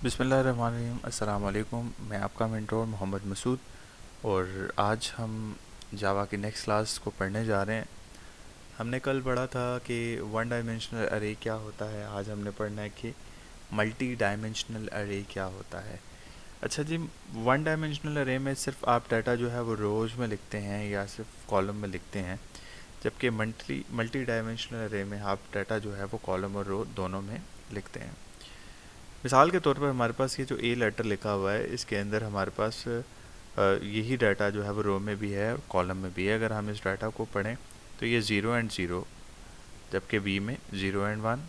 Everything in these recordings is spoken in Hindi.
बिस्मिल्लाहिर्रहमानिर्रहीम। अस्सलाम वालेकुम। मैं आपका मेंटोर मोहम्मद मसूद और आज हम जावा की नेक्स्ट क्लास को पढ़ने जा रहे हैं। हमने कल पढ़ा था कि वन डायमेंशनल अरे क्या होता है। आज हमने पढ़ना है कि मल्टी डायमेंशनल अरे क्या होता है। अच्छा जी, वन डायमेंशनल अरे में सिर्फ आप डाटा जो है वो रोज़ में लिखते हैं या सिर्फ कॉलम में लिखते हैं, जबकि मल्टी मल्टी डायमेंशनल अरे में आप डाटा जो है वो कॉलम और रो दोनों में लिखते हैं। मिसाल के तौर पर हमारे पास ये जो ए लेटर लिखा हुआ है, इसके अंदर हमारे पास यही डाटा जो है वो रो में भी है और कॉलम में भी है। अगर हम इस डाटा को पढ़ें तो ये 0 एंड 0, जबकि बी में 0 एंड 1,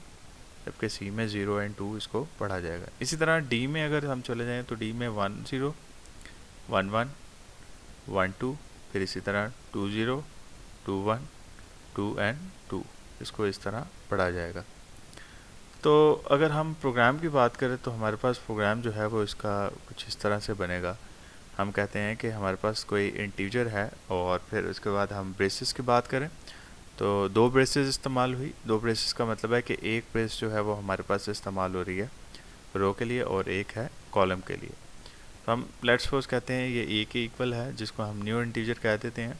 जबकि सी में 0 एंड 2 इसको पढ़ा जाएगा। इसी तरह डी में अगर हम चले जाएं तो डी में 1 0 1 1 1 2, फिर इसी तरह 2 0 2 1 2 एंड 2, इसको इस तरह पढ़ा जाएगा। तो अगर हम प्रोग्राम की बात करें तो हमारे पास प्रोग्राम जो है वो इसका कुछ इस तरह से बनेगा। हम कहते हैं कि हमारे पास कोई इंटीजर है और फिर उसके बाद हम ब्रेसेस की बात करें तो दो ब्रेसेस इस्तेमाल हुई। दो ब्रेसेस का मतलब है कि एक ब्रेस जो है वो हमारे पास इस्तेमाल हो रही है रो के लिए और एक है कॉलम के लिए। तो हम लेट्स सपोज कहते हैं ये ए के इक्वल है, जिसको हम न्यू इंटीजर कह देते हैं,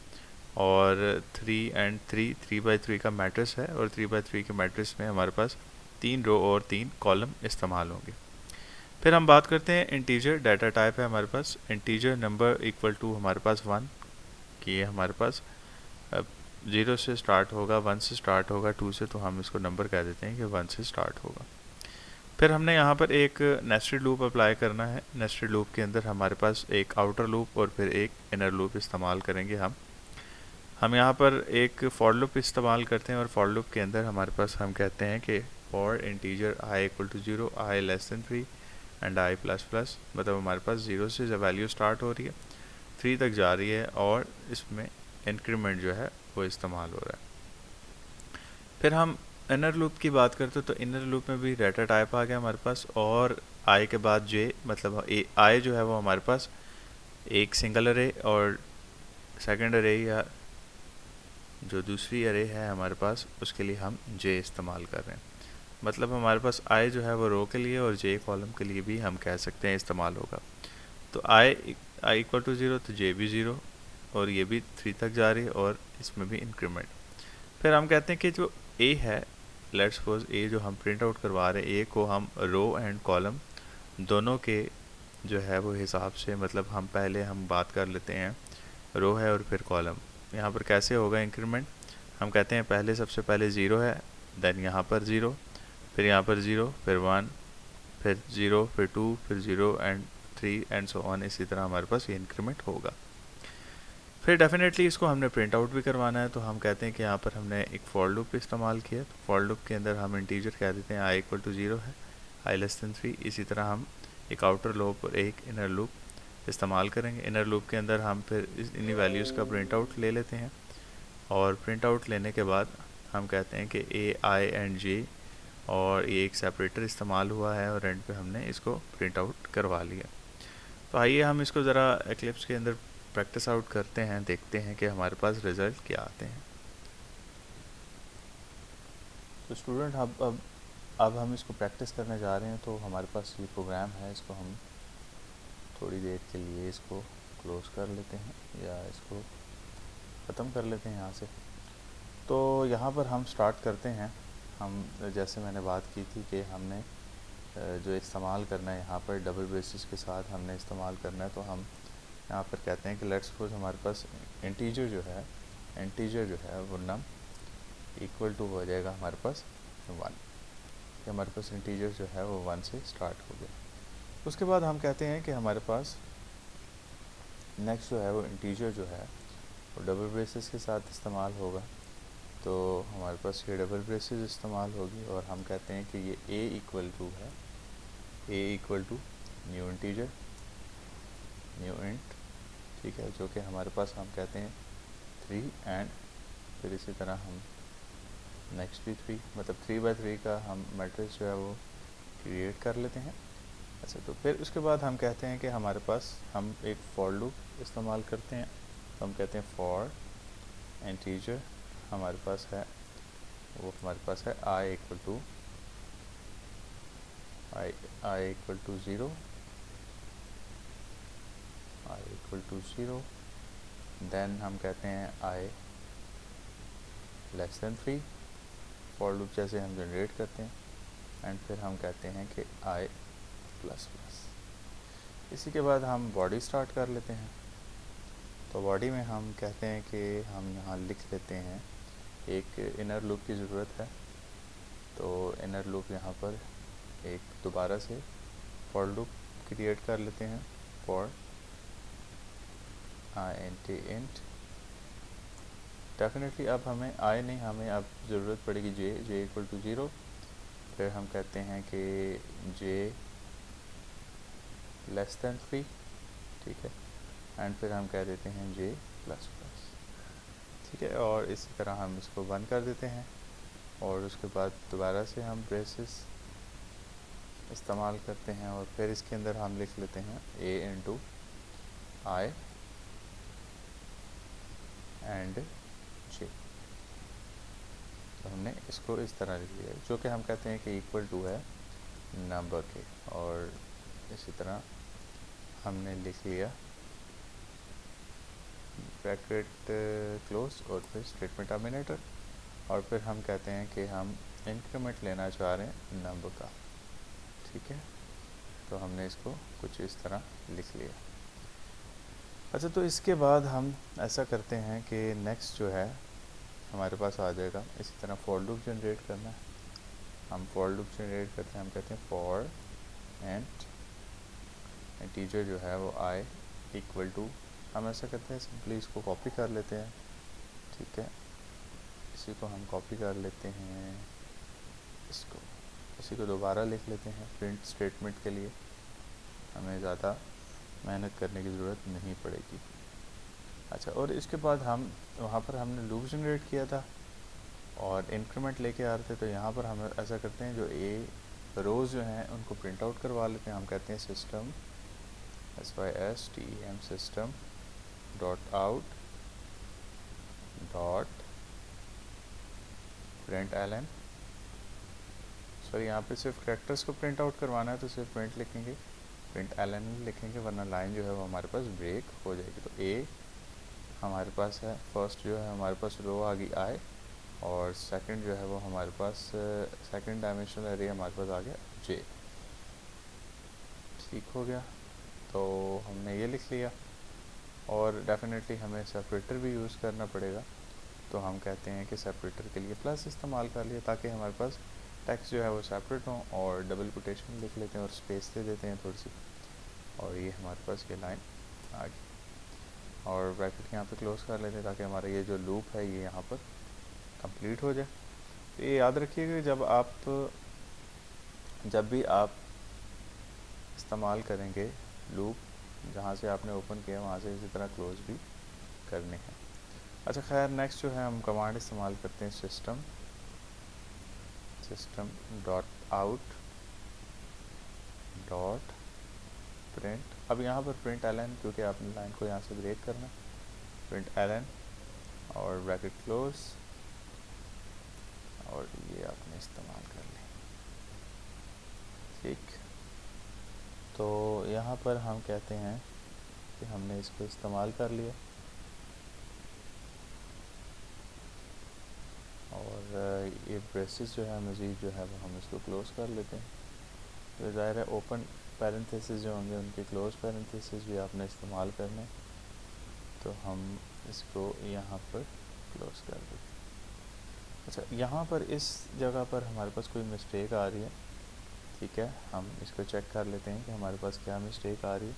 और 3 एंड 3 3/3 का मैट्रिक्स है और 3/3 के मैट्रिक्स में हमारे पास 3 रो और 3 कॉलम इस्तेमाल होंगे। फिर हम बात करते हैं इंटीजर डाटा टाइप है हमारे पास इंटीजर नंबर इक्वल टू हमारे पास 1, कि ये हमारे पास 0 से स्टार्ट होगा, 1 से स्टार्ट होगा, 2 से, तो हम इसको नंबर कह देते हैं कि 1 से स्टार्ट होगा। फिर हमने यहाँ पर एक नेस्टेड लूप अप्लाई करना है। नेस्टेड लूप के अंदर हमारे पास एक आउटर लूप और फिर एक इनर लूप इस्तेमाल करेंगे। हम यहाँ पर एक फॉर लूप इस्तेमाल करते हैं और फॉर लूप के अंदर हमारे पास हम कहते हैं कि for integer i equal to 0, i less than 3 and i plus plus, मतलब हमारे पास 0 से जब वैल्यू स्टार्ट हो रही है 3 तक जा रही है और इसमें इंक्रीमेंट जो है वो इस्तेमाल हो रहा है। फिर हम इनर लूप की बात करते हैं तो इनर लूप में भी डाटा टाइप आ गया हमारे पास और i के बाद j, मतलब i जो है वो हमारे पास एक सिंगल अरे और सेकेंड अरे या जो दूसरी अरे है हमारे पास उसके लिए हम j इस्तेमाल कर रहे हैं। मतलब हमारे पास i जो है वो रो के लिए और j कॉलम के लिए भी हम कह सकते हैं इस्तेमाल होगा। तो i इक्वल टू 0 तो j भी 0 और ये भी 3 तक जा रही है और इसमें भी इंक्रीमेंट। फिर हम कहते हैं कि जो a है, लेट्स सपोज a जो हम प्रिंट आउट करवा रहे हैं, a को हम रो एंड कॉलम दोनों के जो है वो हिसाब से, मतलब हम पहले हम बात कर लेते हैं रो है और फिर कॉलम। यहाँ पर कैसे होगा इंक्रीमेंट, हम कहते हैं पहले सबसे पहले 0 है, देन यहाँ पर 0, फिर यहाँ पर 0, फिर 1, फिर 0, फिर 2, फिर 0 एंड 3 एंड सो ऑन। इसी तरह हमारे पास ये इंक्रीमेंट होगा। फिर डेफिनेटली इसको हमने प्रिंट आउट भी करवाना है, तो हम कहते हैं कि यहाँ पर हमने एक फॉर लूप इस्तेमाल किया। तो फॉर लूप के अंदर हम इंटीजर कह देते हैं i इक्वल टू 0 है, i लेस देन 3। इसी तरह हम एक आउटर लूप और एक इनर लूप इस्तेमाल करेंगे। इनर लूप के अंदर हम फिर इन्हीं वैल्यूज़ का प्रिंट आउट ले लेते हैं और प्रिंट आउट लेने के बाद हम कहते हैं कि a i एंड j और ये एक सेपरेटर इस्तेमाल हुआ है और एंड पे हमने इसको प्रिंट आउट करवा लिया। तो आइए हम इसको ज़रा एक्लिप्स के अंदर प्रैक्टिस आउट करते हैं, देखते हैं कि हमारे पास रिज़ल्ट क्या आते हैं। तो स्टूडेंट अब हम इसको प्रैक्टिस करने जा रहे हैं। तो हमारे पास ये प्रोग्राम है, इसको हम थोड़ी देर के लिए इसको क्लोज़ कर लेते हैं या इसको ख़त्म कर लेते हैं यहाँ से। तो यहाँ पर हम स्टार्ट करते हैं। हम जैसे मैंने बात की थी कि हमने जो इस्तेमाल करना है यहाँ पर डबल ब्रेसेस के साथ हमने इस्तेमाल करना है। तो हम यहाँ पर कहते हैं कि लेट्स सपोज हमारे पास इंटीजर जो है वो नम इक्वल टू हो जाएगा हमारे पास 1, कि हमारे पास इंटीजर जो है वो 1 से स्टार्ट हो गया। उसके बाद हम कहते हैं कि हमारे पास नेक्स्ट जो है वो इंटीजर जो है वो डबल ब्रेसेस के साथ इस्तेमाल होगा। तो हमारे पास ये डबल ब्रेसेस इस्तेमाल होगी और हम कहते हैं कि ये a इक्वल टू है, a equal to new integer, new int, ठीक है, जो कि हमारे पास हम कहते हैं 3 एंड फिर इसी तरह हम नेक्स्ट भी 3, मतलब 3/3 का हम मैट्रिक्स जो है वो क्रिएट कर लेते हैं। अच्छा, तो फिर उसके बाद हम कहते हैं कि हमारे पास हम एक फॉर लूप इस्तेमाल करते हैं। तो हम कहते हैं फॉर इंटीजर हमारे पास है वो हमारे पास है i equal to i equal to zero, i equal to zero, then हम कहते हैं i less than 3, for loop जैसे हम जनरेट करते हैं, एंड फिर हम कहते हैं कि आई प्लस प्लस। इसी के बाद हम बॉडी स्टार्ट कर लेते हैं। तो बॉडी में हम कहते हैं कि हम यहाँ लिख लेते हैं, एक इनर लूप की ज़रूरत है। तो इनर लूप यहाँ पर एक दोबारा से फॉर लूप क्रिएट कर लेते हैं, फॉर int int। डेफिनेटली अब हमें आई नहीं, हमें अब ज़रूरत पड़ेगी जे इक्वल टू ज़ीरो। फिर हम कहते हैं कि जे लेस दैन 3, ठीक है, एंड फिर हम कह देते हैं जे प्लस प्लस, ठीक है। और इसी तरह हम इसको बंद कर देते हैं, और उसके बाद दोबारा से हम ब्रेसेस इस्तेमाल करते हैं, और फिर इसके अंदर हम लिख लेते हैं ए इंटू आई एंड जे। तो हमने इसको इस तरह लिख लिया, जो कि हम कहते हैं कि इक्वल टू है नंबर के। और इसी तरह हमने लिख लिया ब्रैकेट क्लोज और फिर स्टेटमेंट टर्मिनेटर, और फिर हम कहते हैं कि हम इंक्रीमेंट लेना चाह रहे हैं नंबर का, ठीक है। तो हमने इसको कुछ इस तरह लिख लिया। अच्छा, तो इसके बाद हम ऐसा करते हैं कि नेक्स्ट जो है हमारे पास आ जाएगा, इसी तरह फॉर लूप जनरेट करना है। हम फॉर लूप जनरेट करते हैं, हम कहते हैं फॉर एंड टीचर जो है वो आई इक्वल टू, हम ऐसा करते हैं सिंपली इसको कॉपी कर लेते हैं, ठीक है। इसी को हम कॉपी कर लेते हैं, इसको इसी को दोबारा लिख लेते हैं प्रिंट स्टेटमेंट के लिए, हमें ज़्यादा मेहनत करने की ज़रूरत नहीं पड़ेगी। अच्छा, और इसके बाद हम वहाँ पर हमने लूप जनरेट किया था और इंक्रीमेंट लेके आ रहे थे, तो यहाँ पर हम ऐसा करते हैं जो ए रोज़ जो हैं उनको प्रिंट आउट करवा लेते हैं। हम कहते हैं system SYSTEM system dot out dot println. Sorry, यहाँ पे सिर्फ कैरेक्टर्स को प्रिंट आउट करवाना है तो सिर्फ प्रिंट लिखेंगे, प्रिंट एलन लिखेंगे, वरना लाइन जो है वो हमारे पास ब्रेक हो जाएगी। तो ए हमारे पास है, फर्स्ट जो है हमारे पास रो आ गई आई, और सेकंड जो है वो हमारे पास सेकंड डायमेंशनल एरे हमारे पास आ गया जे, ठीक हो गया। तो हमने ये लिख लिया, और डेफिनेटली हमें सेपरेटर भी यूज़ करना पड़ेगा। तो हम कहते हैं कि सेपरेटर के लिए प्लस इस्तेमाल कर लिया, ताकि हमारे पास टेक्स्ट जो है वो सेपरेट हो, और डबल कोटेशन लिख लेते हैं और स्पेस दे देते हैं थोड़ी सी, और ये हमारे पास ये लाइन आ गई। और ब्रैकेट यहाँ पे क्लोज कर लेते हैं ताकि हमारा ये जो लूप है ये यहाँ पर कंप्लीट हो जाए। तो ये याद रखिएगा, जब भी आप इस्तेमाल करेंगे लूप, जहाँ से आपने ओपन किया वहाँ से इसी तरह क्लोज भी करने हैं। अच्छा, खैर नेक्स्ट जो है हम कमांड इस्तेमाल करते हैं system dot out dot print. अब यहाँ पर प्रिंट एलन, क्योंकि आपने लाइन को यहाँ से ब्रेक करना, प्रिंट एलन और ब्रैकेट क्लोज, और ये आपने इस्तेमाल कर लिया, ठीक। तो यहाँ पर हम कहते हैं कि हमने इसको इस्तेमाल कर लिया, और ये ब्रेसेस जो है मज़ीद जो है वो हम इसको क्लोज़ कर लेते हैं। तो ज़ाहिर है ओपन पैरेंथेसिस जो होंगे उनके क्लोज पैरेंथेसिस भी आपने इस्तेमाल करने, तो हम इसको यहाँ पर क्लोज़ कर देते हैं। अच्छा, यहाँ पर इस जगह पर हमारे पास कोई मिस्टेक आ रही है, ठीक है, हम इसको चेक कर लेते हैं कि हमारे पास क्या मिस्टेक आ रही है।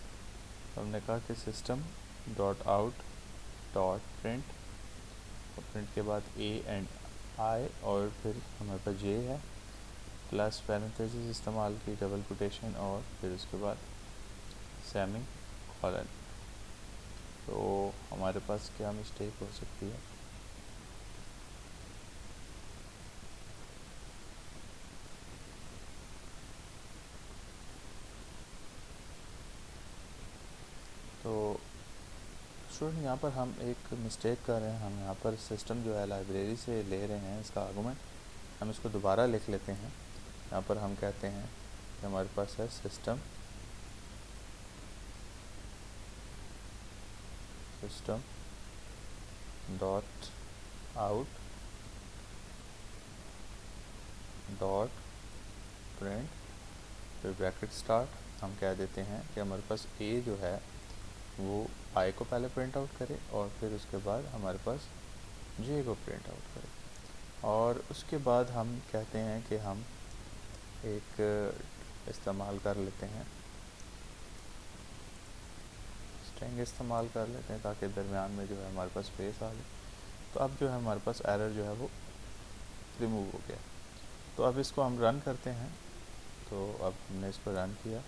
तो हमने कहा कि system dot out dot print, और प्रिंट के बाद ए एंड आई, और फिर हमारे पास जे है, प्लस पैरेंथेसिस इस्तेमाल की, डबल कोटेशन, और फिर उसके बाद सेमी कॉलन। तो हमारे पास क्या मिस्टेक हो सकती है? तो स्टूडेंट, यहाँ पर हम एक मिस्टेक कर रहे हैं। हम यहाँ पर सिस्टम जो है लाइब्रेरी से ले रहे हैं इसका आर्गूमेंट, हम इसको दोबारा लिख लेते हैं। यहाँ पर हम कहते हैं कि हमारे पास है system dot out dot print, फिर ब्रैकेट स्टार्ट। हम कह देते हैं कि हमारे पास ए जो है वो आई को पहले प्रिंट आउट करे और फिर उसके बाद हमारे पास जे को प्रिंट आउट करे। और उसके बाद हम कहते हैं कि हम एक इस्तेमाल कर लेते हैं, स्ट्रिंग इस्तेमाल कर लेते हैं ताकि दरमियान में जो है हमारे पास स्पेस आ जाए। तो अब जो है हमारे पास एरर जो है वो रिमूव हो गया। तो अब इसको हम रन करते हैं। तो अब हमने इसको रन किया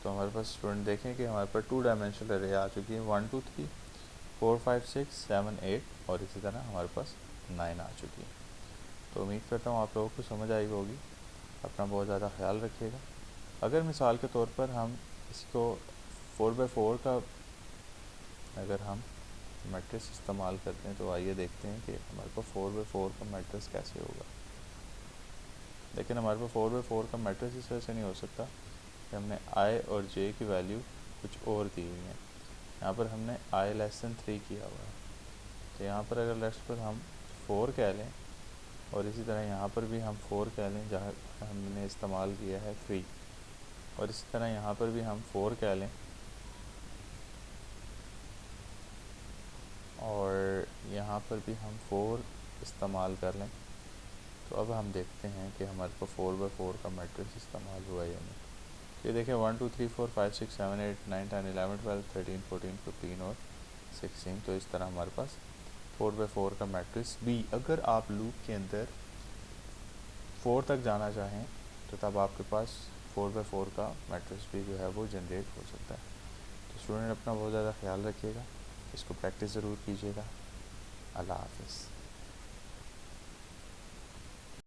तो हमारे पास स्टूडेंट देखें कि हमारे पास 2 डायमेंशनल एरे आ चुकी है, 1 2 3 4 5 6 7 8 और इसी तरह हमारे पास 9 आ चुकी है। तो उम्मीद करता हूँ आप लोगों को समझ आई होगी। अपना बहुत ज़्यादा ख्याल रखिएगा। अगर मिसाल के तौर पर हम इसको 4x4 का अगर हम मैट्रिक्स इस्तेमाल करते हैं तो आइए देखते हैं कि हमारे पास 4x4 का मैट्रिक्स कैसे होगा। लेकिन हमारे पास 4x4 का मैट्रिक्स इस वजह से नहीं हो सकता कि हमने आई और जे की वैल्यू कुछ और दी हुई है। यहाँ पर हमने आई लेस दैन 3 किया हुआ है। तो यहाँ पर अगर लेफ्ट पर हम 4 कह लें और इसी तरह यहाँ पर भी हम 4 कह लें जहाँ हमने इस्तेमाल किया है 3, और इसी तरह यहाँ पर भी हम 4 कह लें और यहाँ पर भी हम 4 इस्तेमाल कर लें। तो अब हम देखते हैं कि हमारे को 4x4 का मैट्रिक्स इस्तेमाल हुआ या नहीं। ये देखें 1 2 3 4 5 6 7 8 9 10 11 12 13 14 15 और 16। तो इस तरह हमारे पास 4x4 का मैट्रिक्स भी, अगर आप लूप के अंदर 4 तक जाना चाहें तो तब आपके पास 4x4 का मैट्रिक्स भी जो है वो जनरेट हो सकता है। तो स्टूडेंट अपना बहुत ज़्यादा ख्याल रखिएगा, इसको प्रैक्टिस ज़रूर कीजिएगा। अल्लाह हाफिज़।